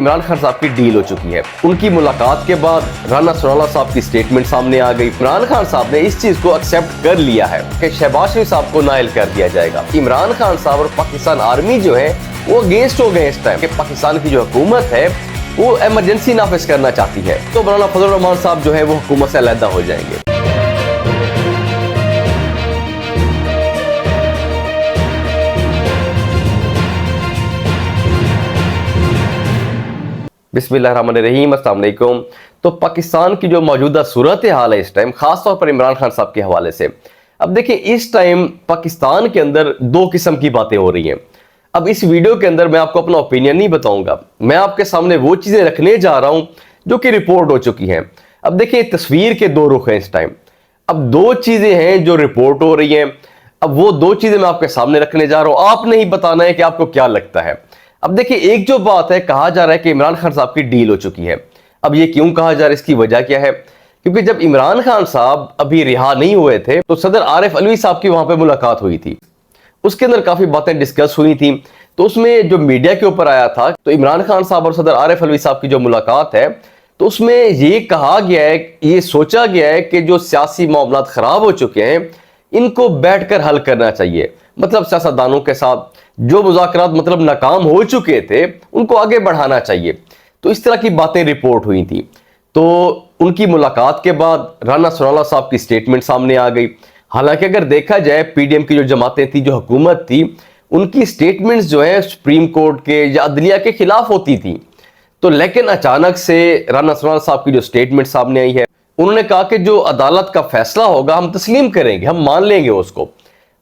इमरान खान साहब की डील हो चुकी है। उनकी मुलाकात के बाद राना सनाउल्लाह साहब की स्टेटमेंट सामने आ गई। इमरान खान साहब ने इस चीज को एक्सेप्ट कर लिया है कि शहबाज शरीफ साहब को नाइल कर दिया जाएगा। इमरान खान साहब और पाकिस्तान आर्मी जो है वो अगेंस्ट हो गए इस टाइम कि पाकिस्तान की जो हुकूमत है वो इमरजेंसी नाफिज करना चाहती है, तो मौलाना फजल रहमान साहब जो है वो हुकूमत से अलहदा हो जाएंगे। बिस्मिल्लाहिर्रहमानिर्रहीम, अस्सलाम वालेकुम। तो पाकिस्तान की जो मौजूदा सूरत हाल है इस टाइम, खास तौर पर इमरान खान साहब के हवाले से, अब देखिए इस टाइम पाकिस्तान के अंदर दो किस्म की बातें हो रही हैं। अब इस वीडियो के अंदर मैं आपको अपना ओपिनियन नहीं बताऊंगा, मैं आपके सामने वो चीजें रखने जा रहा हूं जो कि रिपोर्ट हो चुकी हैं। अब देखिए तस्वीर के दो रुख हैं इस टाइम। अब दो चीजें हैं जो रिपोर्ट हो रही हैं, अब वो दो चीजें मैं आपके सामने रखने जा रहा हूं, आपने ही बताना है कि आपको क्या लगता है। अब देखिए एक जो बात है, कहा जा रहा है कि इमरान खान साहब की डील हो चुकी है। अब ये क्यों कहा जा रहा है, इसकी वजह क्या है? क्योंकि जब इमरान खान साहब अभी रिहा नहीं हुए थे तो सदर आरिफ अलवी साहब की वहां पे मुलाकात हुई थी, उसके अंदर काफी बातें डिस्कस हुई थी। तो उसमें जो मीडिया के ऊपर आया था, तो इमरान खान साहब और सदर आरिफ अलवी साहब की जो मुलाकात है, तो उसमें ये कहा गया है, ये सोचा गया है कि जो सियासी मामलात खराब हो चुके हैं इनको बैठकर हल करना चाहिए। मतलब सियासतदानों के साथ जो मुज़ाकरात मतलब नाकाम हो चुके थे उनको आगे बढ़ाना चाहिए। तो इस तरह की बातें रिपोर्ट हुई थी। तो उनकी मुलाकात के बाद राना सनाउल्लाह साहब की स्टेटमेंट सामने आ गई। हालांकि अगर देखा जाए पीडीएम की जो जमातें थी, जो हुकूमत थी, उनकी स्टेटमेंट्स जो है सुप्रीम कोर्ट के या अदलिया के खिलाफ होती थी। तो लेकिन अचानक से राना सनाउल्लाह साहब की जो स्टेटमेंट सामने आई है, उन्होंने कहा कि जो अदालत का फैसला होगा हम तस्लीम करेंगे, हम मान लेंगे उसको।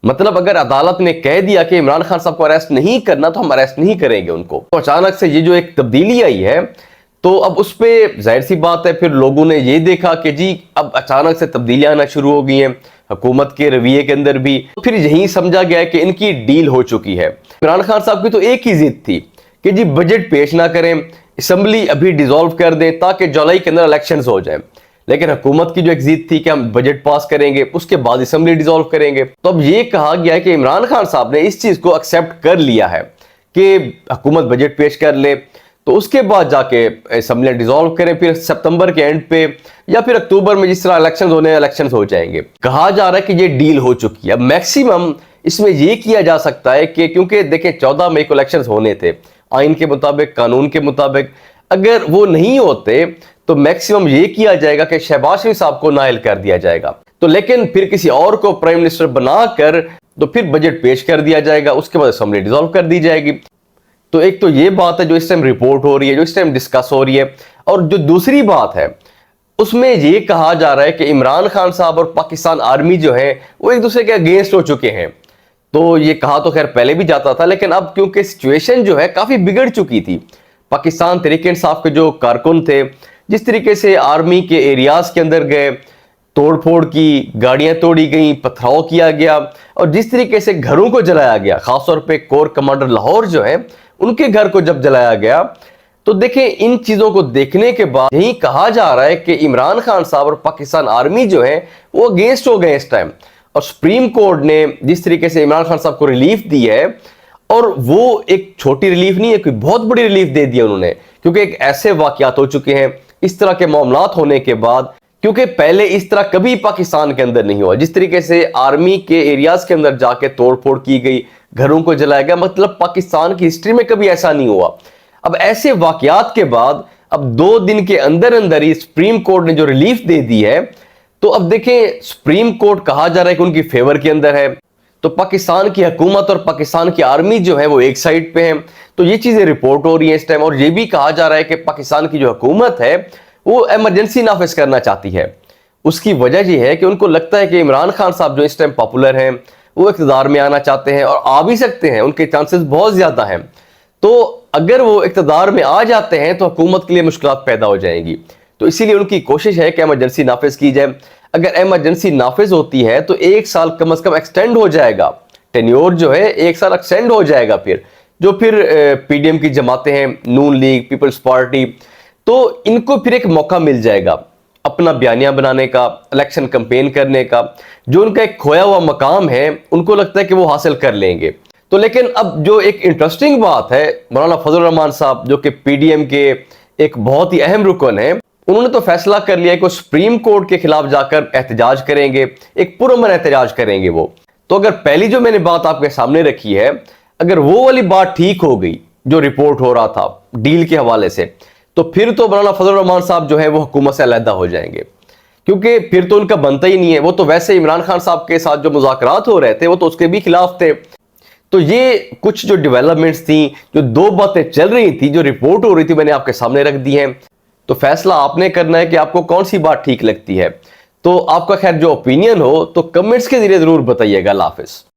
मतलब अगर अदालत ने कह दिया कि इमरान खान साहब को अरेस्ट नहीं करना तो हम अरेस्ट नहीं करेंगे उनको। तो अचानक से ये जो एक तब्दीली आई है, तो अब उस पर जाहिर सी बात है फिर लोगों ने ये देखा कि जी अब अचानक से तब्दीलियां आना शुरू हो गई हैं हुकूमत के रवैये के अंदर भी। तो फिर यही समझा गया कि इनकी डील हो चुकी है। इमरान खान साहब की तो एक ही जिद थी कि जी बजट पेश ना करें, असम्बली अभी डिसॉल्व कर दें ताकि जुलाई के अंदर इलेक्शन हो जाए। लेकिन हुकूमत की जो एक जिद थी कि हम बजट पास करेंगे, उसके बाद असेंबली डिसॉल्व करेंगे। तो अब ये कहा गया है कि इमरान खान साहब ने इस चीज को एक्सेप्ट कर लिया है कि हुकूमत बजट पेश कर ले, तो उसके बाद जाके असेंबली डिसॉल्व करें, फिर सितंबर के एंड पे या फिर अक्टूबर में जिस तरह इलेक्शन होने इलेक्शन हो जाएंगे। कहा जा रहा है कि ये डील हो चुकी है। मैक्सिमम इसमें यह किया जा सकता है कि क्योंकि देखें 14 मई को इलेक्शन होने थे आइन के मुताबिक, कानून के मुताबिक, अगर वो नहीं होते तो मैक्सिमम ये किया जाएगा कि शहबाज शरीफ साहब को नाइल कर दिया जाएगा। तो लेकिन फिर किसी और को प्राइम मिनिस्टर बनाकर तो फिर बजट पेश कर दिया जाएगा, उसके बाद असेंबली डिसॉल्व कर दी जाएगी। तो एक तो ये बात है जो इस टाइम रिपोर्ट हो रही है, जो इस टाइम डिस्कस हो रही है। और जो दूसरी बात है उसमें ये कहा जा रहा है कि इमरान खान साहब और पाकिस्तान आर्मी जो है वो एक दूसरे के अगेंस्ट हो चुके हैं। तो ये कहा तो खैर पहले भी जाता था, लेकिन अब क्योंकि सिचुएशन जो है काफी बिगड़ चुकी थी, पाकिस्तान तहरीक-ए-इंसाफ के जो कारकुन थे जिस तरीके से आर्मी के एरियाज के अंदर गए, तोड़फोड़ की, गाड़ियां तोड़ी गई, पथराव किया गया, और जिस तरीके से घरों को जलाया गया, खासतौर पे कोर कमांडर लाहौर जो है उनके घर को जब जलाया गया, तो देखें इन चीजों को देखने के बाद यही कहा जा रहा है कि इमरान खान साहब और पाकिस्तान आर्मी जो है वो अगेंस्ट हो गए इस टाइम। और सुप्रीम कोर्ट ने जिस तरीके से इमरान खान साहब को रिलीफ दी है, और वो एक छोटी रिलीफ नहीं है, कोई बहुत बड़ी रिलीफ दे दी उन्होंने, क्योंकि एक ऐसे वाकयात हो चुके हैं इस तरह के मामलात होने के बाद, क्योंकि पहले इस तरह कभी पाकिस्तान के अंदर नहीं हुआ। जिस तरीके से आर्मी के एरियाज के अंदर जाके तोड़फोड़ की गई, घरों को जलाया गया, मतलब पाकिस्तान की हिस्ट्री में कभी ऐसा नहीं हुआ। अब ऐसे वाकयात के बाद अब 2 दिन के अंदर अंदर ही सुप्रीम कोर्ट ने जो रिलीफ दे दी है, तो अब देखें सुप्रीम कोर्ट कहा जा रहा है कि उनकी फेवर के अंदर है। तो पाकिस्तान की हुकूमत और पाकिस्तान की आर्मी जो है वो एक साइड पे है। तो ये चीजें रिपोर्ट हो रही हैं इस टाइम। और ये भी कहा जा रहा है कि पाकिस्तान की जो हुकूमत है वो इमरजेंसी नाफिज करना चाहती है। उसकी वजह ये है कि उनको लगता है कि इमरान खान साहब जो इस टाइम पॉपुलर हैं, वो इक़्तिदार में आना चाहते हैं और आ भी सकते हैं, उनके चांसेस बहुत ज्यादा हैं। तो अगर वो इक़्तिदार में आ जाते हैं तो हुकूमत के लिए मुश्किलात पैदा हो जाएंगी। तो इसीलिए उनकी कोशिश है कि इमरजेंसी नाफिज की जाए। अगर इमरजेंसी नाफिज होती है तो 1 साल कम से कम एक्सटेंड हो जाएगा, टेन्योर जो है 1 साल एक्सटेंड हो जाएगा। फिर पीडीएम की जमातें हैं, नून लीग, पीपल्स पार्टी, तो इनको फिर एक मौका मिल जाएगा अपना बयानिया बनाने का, इलेक्शन कैंपेन करने का। जो उनका एक खोया हुआ मकाम है उनको लगता है कि वो हासिल कर लेंगे। تو لیکن اب جو ایک انٹرسٹنگ بات ہے، مولانا فضل الرحمان صاحب جو کہ پی ڈی ایم کے ایک بہت ہی اہم رکن ہیں، انہوں نے تو فیصلہ کر لیا کہ وہ سپریم کورٹ کے خلاف جا کر احتجاج کریں گے، ایک پرامن احتجاج کریں گے وہ۔ تو اگر پہلی جو میں نے بات آپ کے سامنے رکھی ہے، اگر وہ والی بات ٹھیک ہو گئی جو رپورٹ ہو رہا تھا ڈیل کے حوالے سے، تو پھر تو مولانا فضل الرحمان صاحب جو ہے وہ حکومت سے علیحدہ ہو جائیں گے، کیونکہ پھر تو ان کا بنتا ہی نہیں ہے۔ وہ تو ویسے عمران خان صاحب کے ساتھ جو مذاکرات ہو رہے تھے وہ تو اس کے بھی خلاف تھے۔ تو یہ کچھ جو ڈیولپمنٹس تھیں، جو دو باتیں چل رہی تھیں، جو رپورٹ ہو رہی تھی، میں نے آپ کے سامنے رکھ دی ہیں۔ تو فیصلہ آپ نے کرنا ہے کہ آپ کو کون سی بات ٹھیک لگتی ہے۔ تو آپ کا خیر جو اوپینین ہو تو کمنٹس کے ذریعے ضرور بتائیے گا۔ اللہ حافظ۔